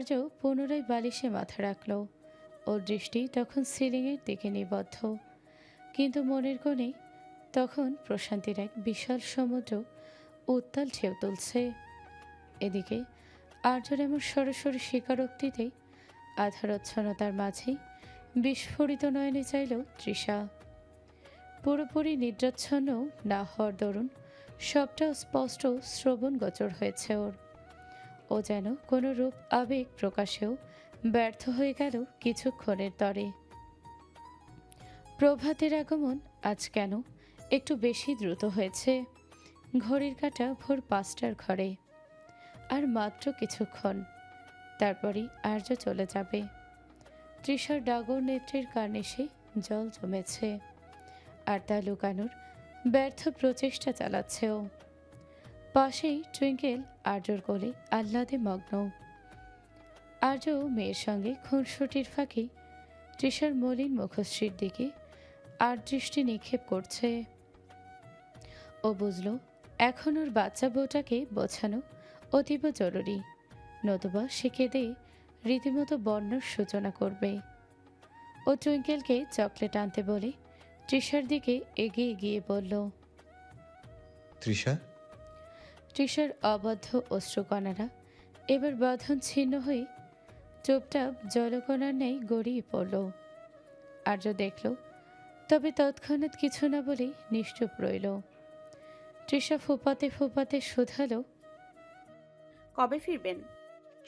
আর্য পুনরায় বালিশে মাথা রাখল। ওর দৃষ্টি তখন সিলিংয়ের দিকে নিবদ্ধ, কিন্তু মনের কোণে তখন প্রশান্তির এক বিশাল সমুদ্র উত্তাল ঢেউ তুলছে। এদিকে আর্যর এমন সরাসরি স্বীকারোক্তিতে আধারচ্ছন্নতার মাঝেই বিস্ফোরিত নয়নে চাইল তৃষা। পুরোপুরি নিদ্রাচ্ছন্ন না হওয়ার দরুন সবটা স্পষ্ট শ্রবণগোচর হয়েছে ওর। ও যেন কোনো রূপ আবেগ প্রকাশেও ব্যর্থ হয়ে গেল কিছুক্ষণের তরে। প্রভাতের আগমন আজ কেন একটু বেশি দ্রুত হয়েছে। ঘড়ির কাঁটা ভোর 5টার ঘরে। আর মাত্র কিছুক্ষণ, তারপরই আর্য চলে যাবে। তৃষার ডাগর নেত্রীর কার্নিশে জল জমেছে, আর তা লুকানোর ব্যর্থ প্রচেষ্টা চালাচ্ছে ও। পাশেই টুইঙ্কেল আর্যর কোলে আহ্লাদে মগ্ন। আর্য মেয়ের সঙ্গে খুনসুটির ফাঁকি তৃষার মলিন মুখশ্রীর দিকে আর দৃষ্টি নিক্ষেপ করছে। ও বুঝল এখন ওর বাচ্চা বউটাকে বোঝানো অতীব জরুরি, নতুবা সে কেঁদে রীতিমতো বন্যার সূচনা করবে। ও টুইঙ্কেলকে চকলেট আনতে বলে তৃষার দিকে এগিয়ে গিয়ে বলল, তৃষা। তৃষার অবদ্ধ অশ্রুকণারা এবার বাঁধন ছিন্ন হয়ে চুপচাপ জলকণার ন্যায় গড়িয়ে পড়ল। আর্য দেখল, তবে তৎক্ষণাৎ কিছু না বলে নিশ্চুপ রইল। তৃষা ফোপাতে ফোপাতে শুধালো, কবে ফিরবেন?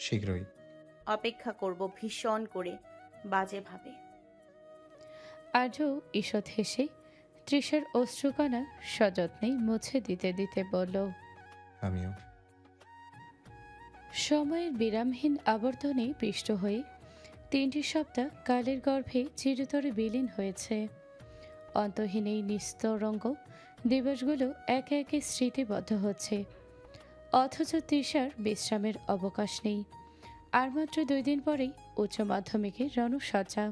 শীঘ্রই। অপেক্ষা করব ভীষণ করে, বাজে ভাবে। আর্য ঈষৎ হেসে তৃষার অশ্রুকণা সযত্নে মুছে দিতে দিতে বলল, আমিও। সময়ের বিরামহীন আবর্তনে পিষ্ট হয়ে 3টি সপ্তাহ কালের গর্ভে চিরতরে বিলীন হয়েছে। অন্তহীন এই নিস্তরঙ্গ দিবসগুলো একে একে স্মৃতিবদ্ধ হচ্ছে, অথচ তৃষার বিশ্রামের অবকাশ নেই। আর মাত্র 2 দিন পরেই উচ্চ মাধ্যমিকের রণসজ্জা।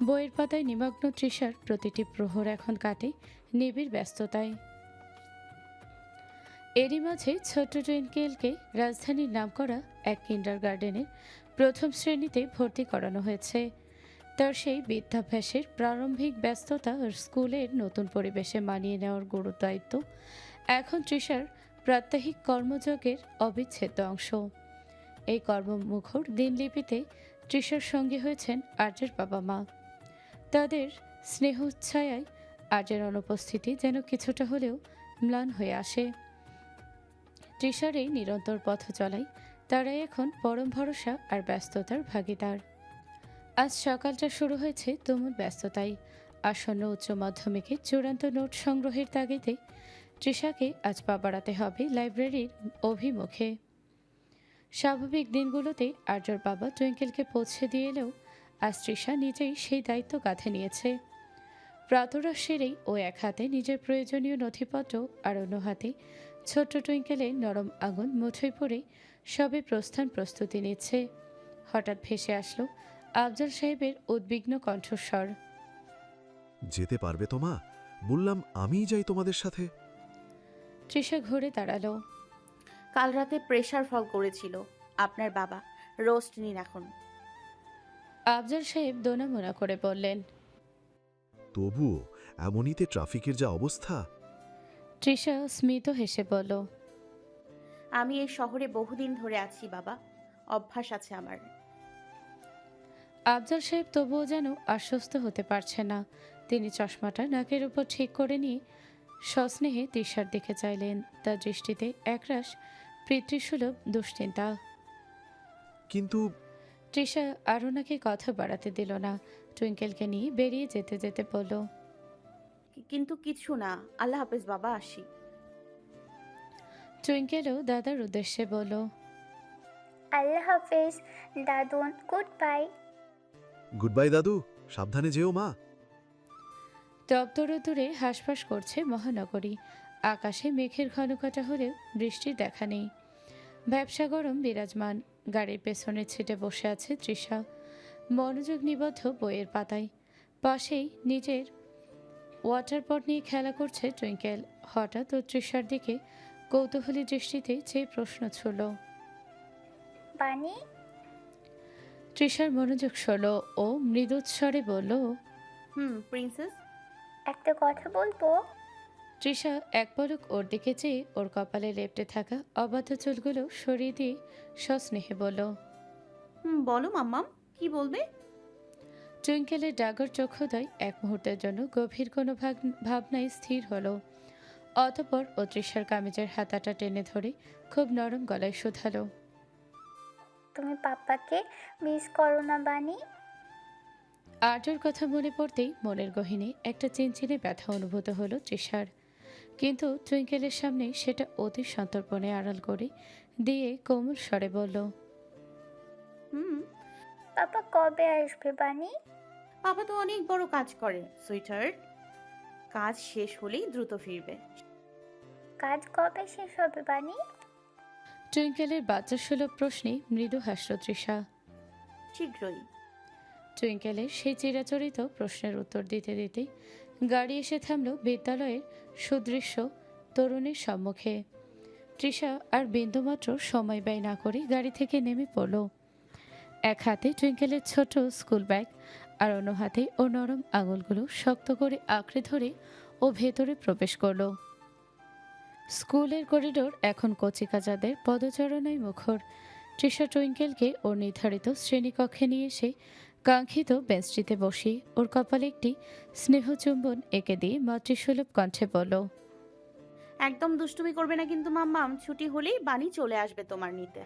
বইয়ের পাতায় নিমগ্ন তৃষার প্রতিটি প্রহর এখন কাটে নিবিড় ব্যস্ততায়। এরই মাঝে ছোট্ট টুইঙ্কেলকে রাজধানীর নামকরা এক কিন্ডারগার্টেনের 1ম শ্রেণীতে ভর্তি করানো হয়েছে। তার সেই বিদ্যাভ্যাসের প্রারম্ভিক ব্যস্ততা আর স্কুলের নতুন পরিবেশে মানিয়ে নেওয়ার গুরুদায়িত্ব এখন তৃষার প্রাত্যহিক কর্মযোগের অবিচ্ছেদ্য অংশ। এই কর্মমুখর দিনলিপিতে তৃষার সঙ্গী হয়েছেন আর্যের বাবা মা। তাদের স্নেহোচ্ছায়ায় আর্যের অনুপস্থিতি যেন কিছুটা হলেও ম্লান হয়ে আসে। তৃষার এই নিরন্তর পথ চলাই তারাই এখন পরম ভরসা আর ব্যস্ততার ভাগিদার। আজ সকালটা শুরু হয়েছে তুমুল ব্যস্ততায়। আসন্ন উচ্চ মাধ্যমিকে চূড়ান্ত নোট সংগ্রহের তাগিদে তৃষাকে আজ পা বাড়াতে হবে লাইব্রেরির অভিমুখে। স্বাভাবিক দিনগুলোতে আর্যর বাবা টুইঙ্কেলকে পৌঁছে দিয়ে এলেও আজ তৃষা নিজেই সেই দায়িত্ব কাঁধে নিয়েছে। প্রাতরাশ সেরেই ও এক হাতে নিজের প্রয়োজনীয় নথিপত্র আর অন্য হাতে ছোট্ট টুইঙ্কেলের নরম আগুন মুঠোয় পড়ে সবে প্রস্থান প্রস্তুতি নিচ্ছে। হঠাৎ ভেসে আসলো আফজাল সাহেবের উদ্বিগ্ন কণ্ঠস্বর। যেতে পারবে তো মা? বললাম আমিই যাই তোমাদের সাথে। তৃষা ঘুরে দাঁড়ালো। কাল রাতে প্রেশার ফল করেছিল আপনার বাবা, রোস্ট নিন এখন। আফজাল সাহেব দোনামোনা করে বললেন। তবুও এমনিতে ট্রাফিকের যা অবস্থা। তৃষা স্মিত হেসে বলল, আমি এই শহরে বহুদিন ধরে আছি বাবা, অভ্যাস আছে আমার। আফজাল সাহেব তবুও যেন আশ্বস্ত হতে পারছে না। তিনি চশমাটা নাকের উপর ঠিক করে নিয়ে সস্নেহে তৃষার দিকে চাইলেন। তার দৃষ্টিতে একরাশ পিতৃসুলভ দুশ্চিন্তা। কিন্তু তৃষা আর ওনাকে কথা বাড়াতে দিল না। টুইঙ্কেলকে নিয়ে বেরিয়ে যেতে যেতে বলল, কিন্তু কিছু না, আল্লাহ হাফেজ বাবা, আসি। টুইঙ্কেলও দাদার উদ্দেশ্যে বলল, আল্লাহ হাফেজ দাদুন, গুড বাই। গুড বাই দাদু, সাবধানে যেও মা। দপ্তরে দূরে হাঁসফাঁস করছে মহানগরী। আকাশে মেঘের ঘনঘটা হলেও বৃষ্টির দেখা নেই। ব্যবসা গরম বিরাজমান। গাড়ির পেছনের ছিটে বসে আছে তৃষা, মনোযোগ নিবদ্ধ বইয়ের পাতায়। পাশেই নিজের ওয়াটারপট নিয়ে খেলা করছে টুইঙ্কেল। হঠাৎ ও তৃষার দিকে কৌতূহলী দৃষ্টিতে চেয়ে প্রশ্ন ছুড়ল, বানি, তৃষার মনোযোগ সরল ও মৃদুস্বরে বলল। প্রিন্সেস। একটা কথা বলবো? তৃষা এক পলক ওর দিকে চেয়ে ওর কপালে লেপ্টে থাকা অবাধ্য চুলগুলো সরিয়ে দিয়ে সস্নেহে বলল। বলো মাম্মাম, কি বলবে? টুইঙ্কেলের ডাগর চক্ষুদয় এক মুহূর্তের জন্য গভীর কোনো ভাবনায় স্থির হলো। অতঃপর ও তৃষার কামিজের হাতাটা টেনে ধরে খুব নরম গলায় শুধালো। তুমি পাপ্পাকে মিস করো না বানি? আর্যর কথা মনে পড়তেই মনের গহীনে একটা চিনচিনে ব্যথা অনুভূত হলো তৃষার, কিন্তু টুইঙ্কেলের সামনে সেটা অতি সন্তর্পণে আড়াল করে দিয়ে কোমল স্বরে বলল। পাপা কবে আসবে বানি? পাপা তো অনেক বড় কাজ করে সুইটার, কাজ শেষ হলেই দ্রুত ফিরবে। কাজ কবে শেষ হবে বানি? টুইঙ্কেলের বাচ্চা সুলভ প্রশ্নে মৃদু হাসল তৃষা। শীঘ্রই। টুইঙ্কেলের সেই চিরাচরিত প্রশ্নের উত্তর দিতে দিতে গাড়ি এসে থামল বিদ্যালয়ের সুদৃশ্য তরুণীর সম্মুখে। তৃষা আর বিন্দুমাত্র সময় ব্যয় না করে গাড়ি থেকে নেমে পড়ল। এক হাতে টুইঙ্কেলের ছোট স্কুল ব্যাগ আর অন্য হাতে ও নরম আঙুলগুলো শক্ত করে আঁকড়ে ধরে ও ভেতরে প্রবেশ করল। স্কুলের করিডোর এখন কচিকাচাদের পদচারণায় মুখর। তৃষা টুইঙ্কেলকে ওর নির্ধারিত শ্রেণীকক্ষে নিয়ে এসে কাঙ্ক্ষিত বেঞ্চটিতে বসিয়ে ওর কপালে একটি স্নেহচুম্বন এঁকে দিয়ে মাতৃসুলভ কণ্ঠে বলল। একদম দুষ্টুমি করবে না কিন্তু মাম্মাম, ছুটি হলেই বানি চলে আসবে তোমার নিতে।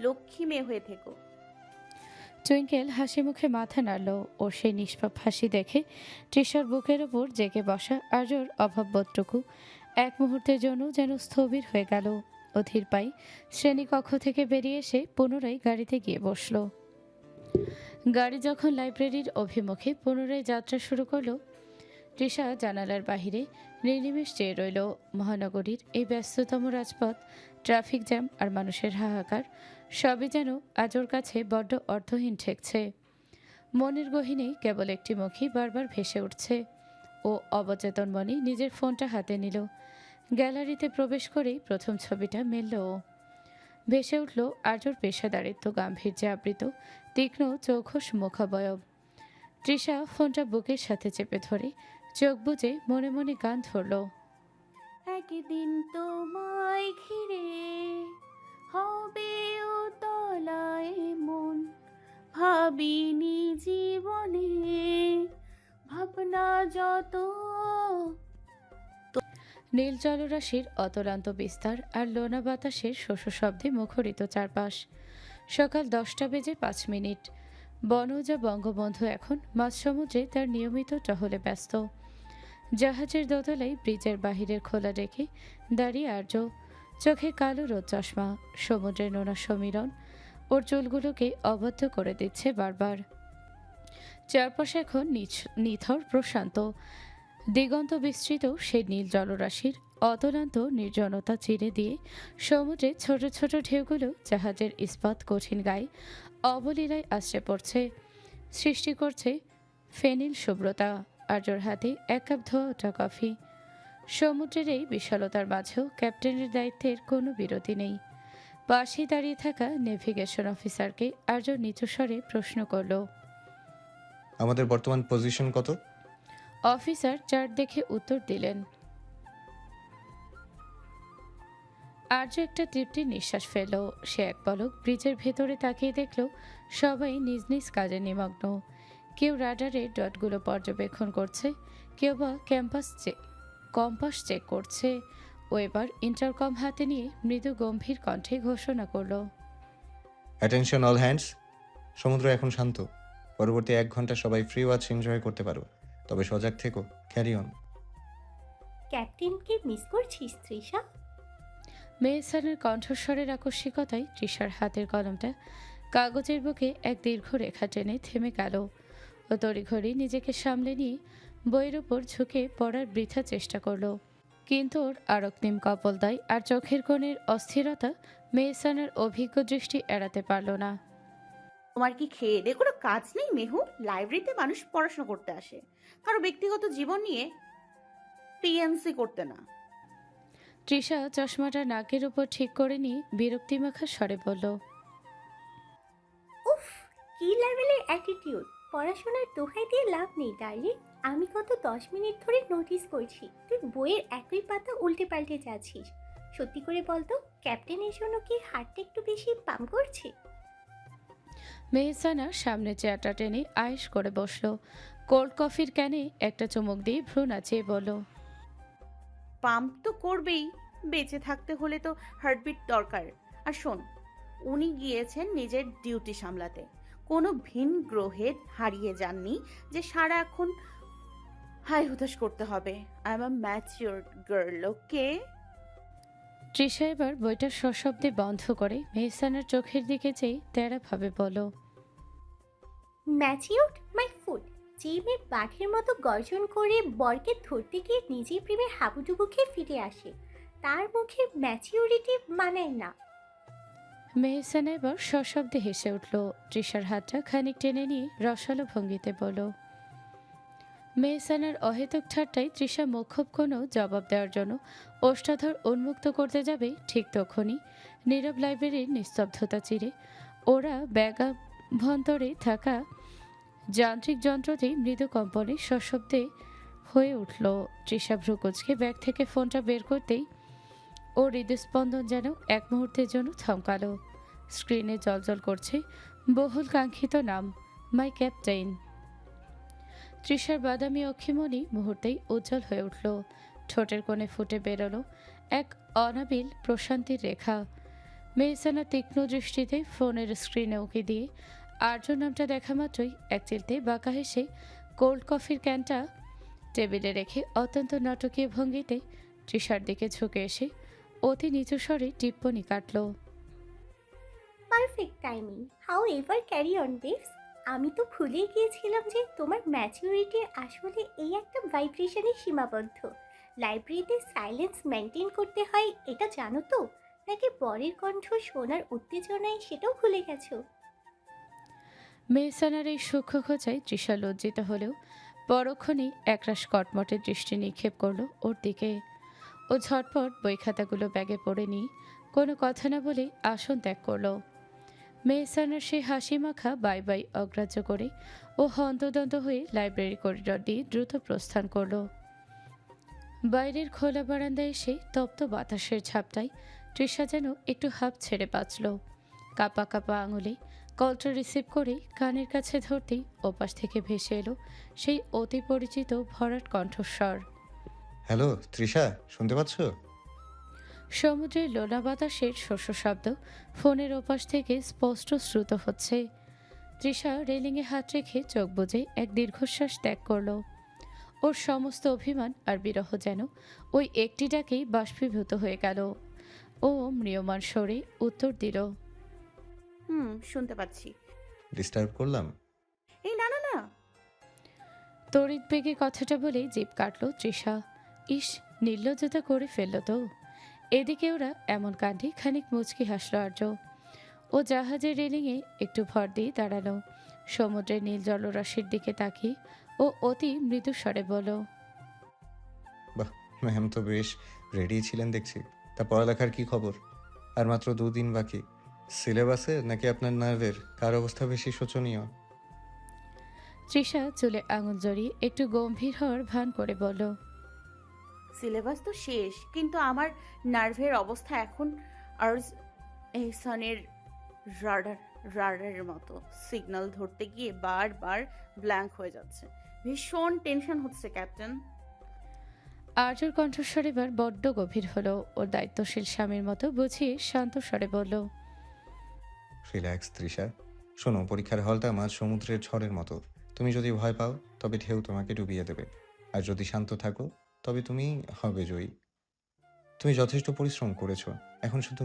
লক্ষ্মী মেয়ে হয়ে থেকো। টুইঙ্কেল হাসি মুখে মাথা নাড়ল। ওর সেই নিষ্পাপ হাসি দেখে তৃষার বুকের ওপর জেগে বসা আর্যর অভাববোধটুকু এক মুহূর্তের জন্য যেন স্থবির হয়ে গেল। অধীর পাই শ্রেণীকক্ষ থেকে বেরিয়ে এসে পুনরায় গাড়িতে গিয়ে বসল। গাড়ি যখন লাইব্রেরির অভিমুখে পুনরায় যাত্রা শুরু করলো, তৃষা জানালার বাহিরে নির্নিমেষ চেয়ে রইল। মহানগরীর এই ব্যস্ততম রাজপথ, ট্রাফিক জ্যাম আর মানুষের হাহাকার সবই যেন আজ ওর কাছে বড্ড অর্থহীন ঠেকছে। মনের গহীনে কেবল একটি মুখই বারবার ভেসে উঠছে। ও অবচেতন মনে নিজের ফোনটা হাতে নিল। গ্যালারিতে প্রবেশ করেই প্রথম ছবিটা মেলল ও। ভেসে উঠল আর্যর পেশাদারিত্ব গাম্ভীর্যে আবৃত তীক্ষ্ণ চৌখস মুখাবয়ব। তৃষা ফোনটা বুকের সাথে চেপে ধরে চোখ বুজে মনে মনে গান ধরল। একদিন তোমায় ঘিরে হবে ও তলায় মন, ভাবিনি জীবনে ভাবনা যত। নীল জলরাশির অতলান্ত বিস্তার আর লোনা বাতাসের শোষ শব্দে মুখরিত চারপাশ। সকাল 10টা বেজে 5 মিনিট। বনজা বঙ্গবন্ধু এখন মাঝ সমুদ্রে তার নিয়মিত টহলে ব্যস্ত। জাহাজের দোতলায় ব্রিজের বাহিরের খোলা রেখে দাঁড়িয়ে আর্য, চোখে কালো রোদ চশমা। সমুদ্রের নোনা সমীরণ ওর চুলগুলোকে অবদ্ধ করে দিচ্ছে বারবার। চারপাশে এখন নিথর প্রশান্ত, দিগন্ত বিস্তৃত সেই নীল জলরাশির অতলান্ত নির্জনতা চিরে দিয়ে সমুদ্রে ছোট ছোট ঢেউগুলো জাহাজের ইস্পাত কঠিন গায়ে অবলীলায় আশ্রে পড়ছে, সৃষ্টি করছে ফেনিল শুভ্রতা। আর্যর হাতে 1 কাপ ধোয়া ওঠা কফি। সমুদ্রের এই বিশালতার মাঝেও ক্যাপ্টেনের দায়িত্বের কোনো বিরতি নেই। পাশেই দাঁড়িয়ে থাকা নেভিগেশন অফিসারকে আর্য নিচু স্বরে প্রশ্ন করল। আমাদের বর্তমান পজিশন কত? অফিসার চার্ট দেখে উত্তর দিলেন। আর্য একটা তৃপ্তির নিঃশ্বাস ফেলল। সে এক পলক ব্রিজের ভেতরে তাকিয়ে দেখল সবাই নিজ নিজ কাজে নিমগ্ন। কেউ রাডারের ডটগুলো পর্যবেক্ষণ করছে, কেউ বা কম্পাস চেক করছে। ও এবার ইন্টারকম হাতে নিয়ে মৃদু গম্ভীর কণ্ঠে ঘোষণা করল। অ্যাটেনশন অল হ্যান্ডস, সমুদ্র এখন শান্ত। পরবর্তী 1 ঘন্টা সবাই ফ্রি ওয়াচ এনজয় করতে পারো, তবে সজাগ থেকো। Carry on. ক্যাপ্টেনকে মিস করছিস তৃষা? মেহসানের কণ্ঠস্বরের আকস্মিকতায় তৃষার হাতের কলমটা কাগজের বুকে এক দীর্ঘ রেখা টেনে থেমে গেল। ও তড়িঘড়ি নিজেকে সামলে নিয়ে বইয়ের উপর ঝুঁকে পড়ার বৃথা চেষ্টা করল, কিন্তু ওর আরক্তিম কপলদায় আর চোখের কোণের অস্থিরতা মেহসানের অভিজ্ঞ দৃষ্টি এড়াতে পারল না। তোমার কি খেয়ে দে কোনো কাজ নেই মেহু? লাইব্রেরিতে মানুষ পড়াশোনা করতে আসে, কারো ব্যক্তিগত জীবন নিয়ে পিএমসি করতে না। তৃষা চশমাটা নাকের উপর ঠিক করে নিয়ে বিরক্তিমাখা স্বরে বলল। উফ, কি লেভেলের অ্যাটিটিউড! পড়াশোনার দোহাই দিয়ে লাভ নেই ডার্লিং। আমি গত 10 মিনিট ধরে নোটিস করছি তুই বইয়ের একই পাতা উল্টে পাল্টে যাচ্ছিস। সত্যি করে বলতো, ক্যাপ্টেনের জন্য কি হাতটা একটু বেশি পাম্প করছে? মেহসানা সামনে চেয়ারটা টেনে আয়েশ করে বসলো। কোল্ড কফির ক্যানে একটা চুমুক দিয়ে ভ্রু নাচিয়ে বলল, পাম্প তো করবেই, বেঁচে থাকতে হলে তো হার্টবিট দরকার। আর শোন, উনি গিয়েছেন নিজের ডিউটি সামলাতে, কোনো ভিন গ্রহে হারিয়ে যাননি যে সারাক্ষণ হাই হুতাশ করতে হবে। I am a mature girl, okay? Trisha এবার বইটা সশব্দে বন্ধ করে মেহসানার চোখের দিকে চেয়ে তেড়াভাবে বলল, ম্যাচিউড মাই ফুড! যে মেয়ে বাঘের মতো গর্জন করে বরকে ধরতে গিয়ে নিজেই প্রেমে হাবুডুবু খেয়ে ফিরে আসে, তার মুখে ম্যাচিউরিটি মানায় না। মেহসানা এবার সশব্দে হেসে উঠল। তৃষার হাতটা খানিক টেনে নিয়ে রসালো ভঙ্গিতে বলল। মেহসানার অহেতুক ঠাট্টায় তৃষা মোক্ষম কোনো জবাব দেওয়ার জন্য ওষ্ঠাধর উন্মুক্ত করতে যাবে, ঠিক তখনই নীরব লাইব্রেরির নিস্তব্ধতা চিরে ওরা ব্যাগাভ্যন্তরে থাকা যান্ত্রিক যন্ত্রটি মৃদু কম্পনে সশব্দে হয়ে উঠল। তৃষা ভ্রুকুচকে ব্যাগ থেকে ফোনটা বের করতেই ওর হৃদস্পন্দন যেন এক মুহূর্তের জন্য থমকালো। স্ক্রিনে জ্বলজ্বল করছে বহুল কাঙ্ক্ষিত নাম, মাই ক্যাপ্টেন। তৃষার বাদামি অক্ষিমণি মুহূর্তেই উজ্জ্বল হয়ে উঠল। ঠোঁটের কোণে ফুটে বেরোলো এক অনাবিল প্রশান্তির রেখা। মেহসানা তীক্ষ্ণ দৃষ্টিতে ফোনের স্ক্রিনে উঁকি দিয়ে আর্য নামটা দেখা মাত্রই এক চিলতে বাঁকা হেসে কোল্ড কফির ক্যানটা টেবিলে রেখে অত্যন্ত নাটকীয় ভঙ্গিতে তৃষার দিকে ঝুঁকে এসে অতি নিচু স্বরে টিপ্পনি কাটল। Perfect timing, how ever carry on babes. আমি তো ভুলে গিয়েছিলাম যে তোমার ম্যাচুরিটি আসলে এই একটা ভাইব্রেশনে সীমাবদ্ধ। লাইব্রেরিতে সাইলেন্স মেনটেন করতে হয়, এটা জানো তো? নাকি বরের কণ্ঠ শোনার উত্তেজনায় সেটাও ভুলে গেছো? মেহসানার এই সূক্ষ্ম খোঁচায় তৃষা লজ্জিত হলেও পরক্ষণেই একরাশ কটমটের দৃষ্টি নিক্ষেপ করলো ওর দিকে। ও ঝটপট বই খাতাগুলো ব্যাগে পড়ে নিয়ে কোনো কথা না বলে আসন ত্যাগ করলো। মেহসানার সেই হাসি মাখা বাই বাই অগ্রাহ্য করে ও হন্তদন্ত হয়ে লাইব্রেরি করিডর দিয়ে দ্রুত প্রস্থান করলো। বাইরের খোলা বারান্দায় এসে তপ্ত বাতাসের ঝাপটায় তৃষা যেন একটু হাঁপ ছেড়ে বাঁচল। কাপা কাপা আঙুলে কলটা রিসিভ করে কানের কাছে ধরতেই ওপাশ থেকে ভেসে এলো সেই অতি পরিচিত ভরাট কণ্ঠস্বর। হ্যালো তৃষা, শুনতে পাচ্ছ? সমুদ্রের লোনা বাতাসের শস্য শব্দ ফোনের ওপাশ থেকে স্পষ্ট শ্রুত হচ্ছে। তৃষা রেলিংয়ে হাত রেখে চোখ বুজে এক দীর্ঘশ্বাস ত্যাগ করল। ওর সমস্ত অভিমান আর বিরহ যেন ওই একটি ডাকেই বাষ্পীভূত হয়ে গেল। ও ম্রিয়মান স্বরে উত্তর দিল, শুনতে পাচ্ছি। ডিস্টার্ব করলাম? এই না না না। তড়িৎ বেগে কথাটা বলে জিভ কাটল তৃষা। ইস, নির্লজ্জতা করে ফেলল তো। এদিকে ওরা এমন কাণ্ডে খানিক মুচকি হাসল আর্য। ও জাহাজের রেলিংয়ে একটু ভর দিয়ে দাঁড়ালো। সমুদ্রের নীল জলরাশির দিকে তাকিয়ে ও অতি মৃদু স্বরে বলল, বাহ, ম্যাম তো বেশ রেডি ছিলেন দেখছি। তা পড়ালেখার কি খবর? আর মাত্র 2 দিন বাকি। সিলেবাসে নাকি আপনার নার্ভের কার অবস্থা বেশি শোচনীয়? তৃষা চুলে আঙুল জড়িয়ে একটু গম্ভীর হওয়ার ভান করে বলল, সিলেবাস তো শেষ, কিন্তু আমার নার্ভের অবস্থা এখন আর্জ এহসানের রাডারের মতো। সিগন্যাল ধরতে গিয়ে বারবার ব্ল্যাঙ্ক হয়ে যাচ্ছে। ভীষণ টেনশন হচ্ছে ক্যাপ্টেন। আর্যর কণ্ঠস্বর এবার বড্ড গভীর হলো। ওর দায়িত্বশীল স্বামীর মতো বুঝিয়ে শান্ত স্বরে বলল, রিল্যাক্স তৃষা। শোনো, পরীক্ষার হলটা মাঝ সমুদ্রের ঝড়ের মতো। তুমি যদি ভয় পাও তবে ঢেউ তোমাকে ডুবিয়ে দেবে, আর যদি শান্ত থাকো তবে তুমি হবে জয়ী। তুমি যথেষ্ট পরিশ্রম করেছো, এখন শুধু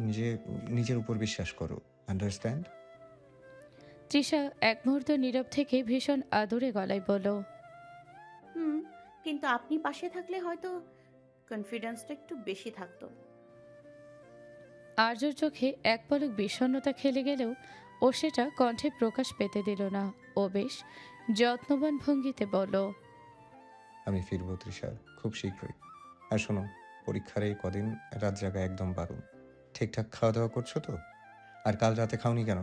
নিজের উপর বিশ্বাস করো। আন্ডারস্ট্যান্ড? তৃষা এক মুহূর্ত নীরব থেকে ভীষণ আদরে গলায় বলল, কিন্তু আপনি পাশে থাকলে হয়তো কনফিডেন্সটা একটু বেশি থাকতো। আর্যর চোখে এক পলক বিষণ্ণতা খেলে গেলেও ও সেটা কণ্ঠে প্রকাশ পেতে দিল না। ও বেশ যত্নবান ভঙ্গিতে বলল, আমি ফিরবো তৃষা, খুব শীঘ্রই। আর শোনো, পরীক্ষার এই কদিন রাত জাগা একদম বারণ। ঠিকঠাক খাওয়া দাওয়া করছো তো? আর কাল রাতে খাওনি কেন?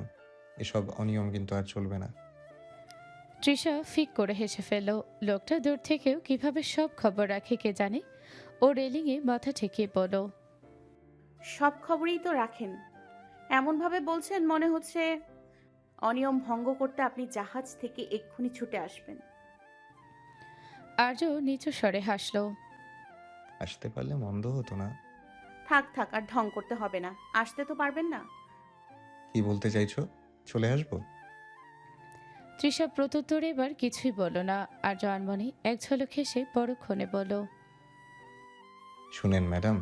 এসব অনিয়ম কিন্তু আর চলবে না। তৃষা ফিক করে হেসে ফেলল। লোকটা দূর থেকেও কিভাবে সব খবর রাখে কে জানে। ও রেলিংয়ে মাথা ঠেকিয়ে বলল, সব খবরই তো রাখেন, এমনভাবে বলছেন মনে হচ্ছে অনিয়ম ভঙ্গ করতে আপনি জাহাজ থেকে এক্ষুনি ছুটে আসবেন। আর্য নিচু স্বরে হাসল। আসতে পারলে মন্দ হতো না। থাক থাক, আর ঢং করতে হবে না, আসতে তো পারবেন না। কি বলতে চাইছো? চলে আসবো? তৃষা প্রত্যুত্তরে এবার কিছুই বলল না। আর্য আনমনে এক ঝলক হেসে পরক্ষণে বলল, শুনেন ম্যাডাম,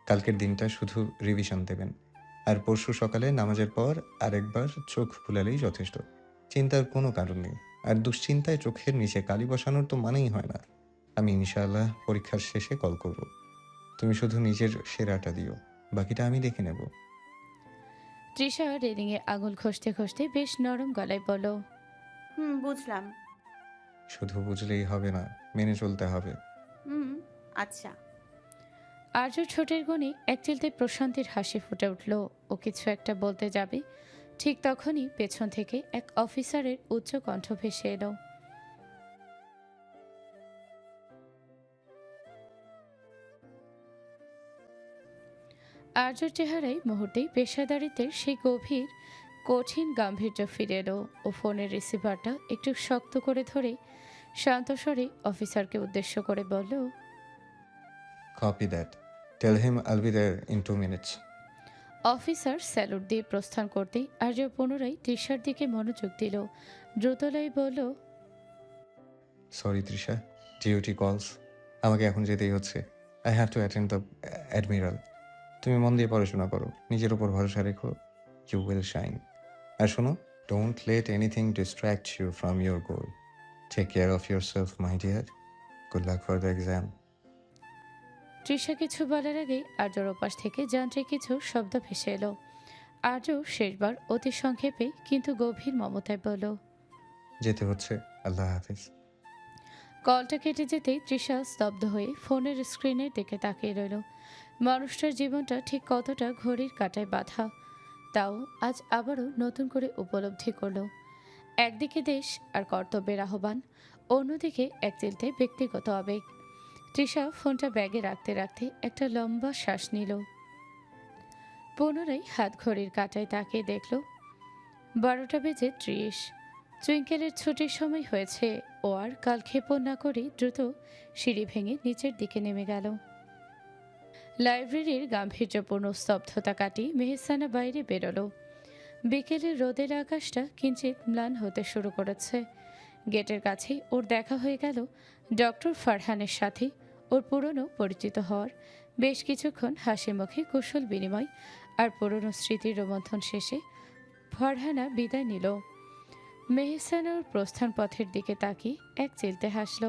কালকের দিনটা শুধু রিভিশন দেবেন, আর পরশু সকালে নামাজের পর আরেকবার চোখ খুলালেই যথেষ্ট। চিন্তার কোনো কারণ নেই। আর দুশ্চিন্তায় চোখের নিচে কালি বসানোর তো মানেই হয় না। আমি ইনশাআল্লাহ পরীক্ষার শেষে কল করব। তুমি শুধু নিজের সেরাটা দিও, বাকিটা আমি দেখে নেব। তৃষা রেলিংয়ে আঙুল ঘষতে ঘষতে বেশ নরম গলায় বলল, বুঝলাম। শুধু বুঝলেই হবে না, মেনে চলতে হবে। হুম, আচ্ছা। আর্য ছোটের কোণে এক চিলতে প্রশান্তির হাসি ফুটে উঠল। ও কিছু একটা বলতে যাবে, ঠিক তখনই পেছন থেকে এক অফিসারের উচ্চ কণ্ঠ ভেসে এলো। আর্যর চেহারায় মুহূর্তেই পেশাদারিত্বের সেই গভীর কঠিন গাম্ভীর্য ফিরে এলো। ও ফোনের রিসিভারটা একটু শক্ত করে ধরে শান্ত স্বরে অফিসারকে উদ্দেশ্য করে বলল, copy that. Tell him I'll be there in 2 minutes. Officer salute দিয়ে প্রস্থান করতেই আর্য পুনরায় তৃষার দিকে মনোযোগ দিল। দ্রুতলয়ে বলল, সরি তৃষা, ডিউটি কলস। আমাকে এখন যেতেই হচ্ছে। I have to attend the admiral. তুমি মন দিয়ে পড়াশোনা করো, নিজের উপর ভরসা রেখো, ইউ উইল শাইন। আর শোনো, don't let anything distract you from your goal. Take care of yourself my dear. Good luck for the exam. Trisha কিছু বলার আগেই আর্যর ওপাশ থেকে যান্ত্রিক কিছু শব্দ ভেসে এলো। আর্য শেষবার অতি সংক্ষেপে কিন্তু গভীর মমতায় বলল, যেতে হচ্ছে, আল্লাহ হাফিজ। কলটা কেটে যেতেই তৃষা স্তব্ধ হয়ে ফোনের স্ক্রিনের দিকে তাকিয়ে রইল। মানুষটার জীবনটা ঠিক কতটা ঘড়ির কাঁটায় বাঁধা, তাও আজ আবারও নতুন করে উপলব্ধি করল। একদিকে দেশ আর কর্তব্যের আহ্বান, অন্যদিকে এক চিলতে ব্যক্তিগত আবেগ। তৃষা ফোনটা ব্যাগে রাখতে রাখতে একটা লম্বা শ্বাস নিল। পুনরায় হাত ঘড়ির কাঁটায় তাকিয়ে দেখল 12:30। টুইঙ্কেলের ছুটির সময় হয়েছে। ও আর কালক্ষেপণ না করে দ্রুত সিঁড়ি ভেঙে নিচের দিকে নেমে গেল। লাইব্রেরির গাম্ভীর্যপূর্ণ স্তব্ধতা কাটিয়ে মেহসানা বাইরে বেরোলো। বিকেলের রোদের আকাশটা কিঞ্চিত ম্লান হতে শুরু করেছে। গেটের কাছে ওর দেখা হয়ে গেল ডক্টর ফারহানের সাথে। ওর পুরনো পরিচিত হওয়ার বেশ কিছুক্ষণ হাসি মুখে কুশল বিনিময় আর পুরনো স্মৃতির রোমন্থন শেষে ফারহানা বিদায় নিল। মেহসানোর প্রস্থান পথের দিকে তাকিয়ে এক চিলতে হাসল,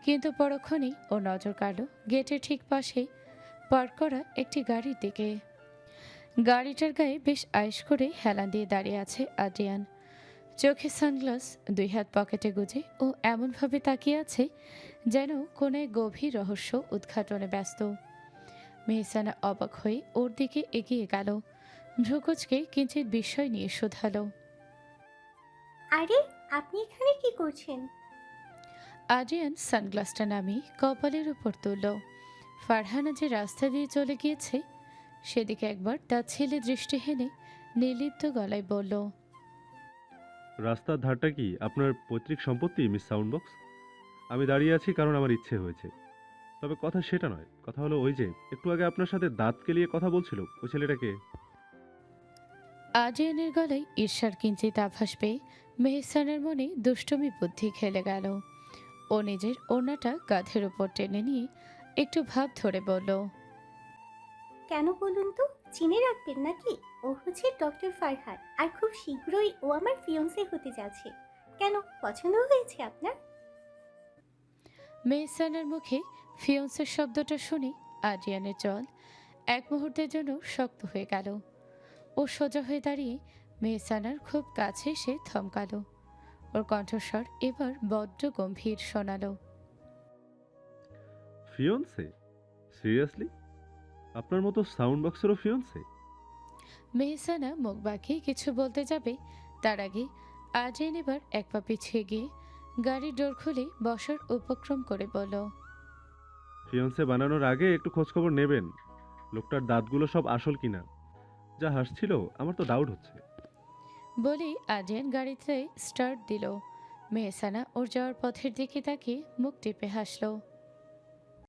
কিন্তু পরক্ষণেই ও নজর কাড়ল গেটের ঠিক পাশে পার্ক করা একটি গাড়ির দিকে। গাড়িটার গায়ে বেশ আয়েশ করে হেলান দিয়ে দাঁড়িয়ে আছে আদ্রিয়ান। চোখে সানগ্লাস, 2 হাত পকেটে গুজে ও এমনভাবে তাকিয়ে আছে যেন কোনো এক গভীর রহস্য উদ্ঘাটনে ব্যস্ত। মেহসানা অবাক হয়ে ওর দিকে এগিয়ে গেল, ভ্রুকুচকে কিঞ্চিত বিস্ময় নিয়ে শুধালো, আরে, আপনি এখানে কি করছেন? আদ্রিয়ান সানগ্লাসটা নামিয়ে কপালের উপর তুলল। ফারহানা যে রাস্তা দিয়ে চলে গিয়েছে সেদিকে একবার তার ছেলে দৃষ্টি হেনে নির্লিপ্ত গলায় বলল, রাস্তার ধারটা কি আপনার পৈতৃক সম্পত্তি মিস সাউন্ডবক্স? আমি দাঁড়িয়ে আছি কারণ আমার ইচ্ছে হয়েছে। তবে কথা সেটা নয়, কথা হলো ওই যে একটু আগে আপনার সাথে দাঁত কেলিয়ে কথা বলছিল ওই ছেলেটাকে। আদ্রিয়ানের গলায় ঈর্ষার কিঞ্চিত আভাস পেয়ে মেহসানের মনে দুষ্টুমি বুদ্ধি খেলে গেল। ও নিজের ওড়নাটা কাঁধের উপর টেনে নিয়ে একটু ভাব ধরে বলল, কেন বলুন তো, চিনে রাখবেন নাকি? ও হচ্ছে ডক্টর ফারহান, আর খুব শীঘ্রই ও আমার ফিয়ন্সে হতে যাচ্ছে। কেন, পছন্দ হয়েছে আপনার? মেহসানের মুখে ফিয়ন্সের শব্দটা শুনে আদ্রিয়ানের জল এক মুহূর্তের জন্য শক্ত হয়ে গেল। ও সোজা হয়ে দাঁড়িয়ে মেহসানার খুব কাছে এসে থমকালো। ওর কণ্ঠস্বর এবার বড্ড গম্ভীর শোনালো, ফিয়ন্সে? সিরিয়াসলি? আপনার মতো সাউন্ড বক্সেরও ফিয়ন্সে? মেহসানা মুখ বাঁকিয়ে কিছু বলতে যাবে, তার আগে আজেন এবার এক পা পিছিয়ে গিয়ে গাড়ির ডোর খুলে বসার উপক্রম করে বলল, ফিয়ন্সে বানানোর আগে একটু খোঁজখবর নেবেন লোকটার দাঁতগুলো সব আসল কিনা। যা হাসছিল আমার তো ডাউট হচ্ছে। বলেই আজেন গাড়িতে স্টার্ট দিল। মেহসানা ওর যাওয়ার পথের দিকে তাকিয়ে মুখ টিপে হাসল।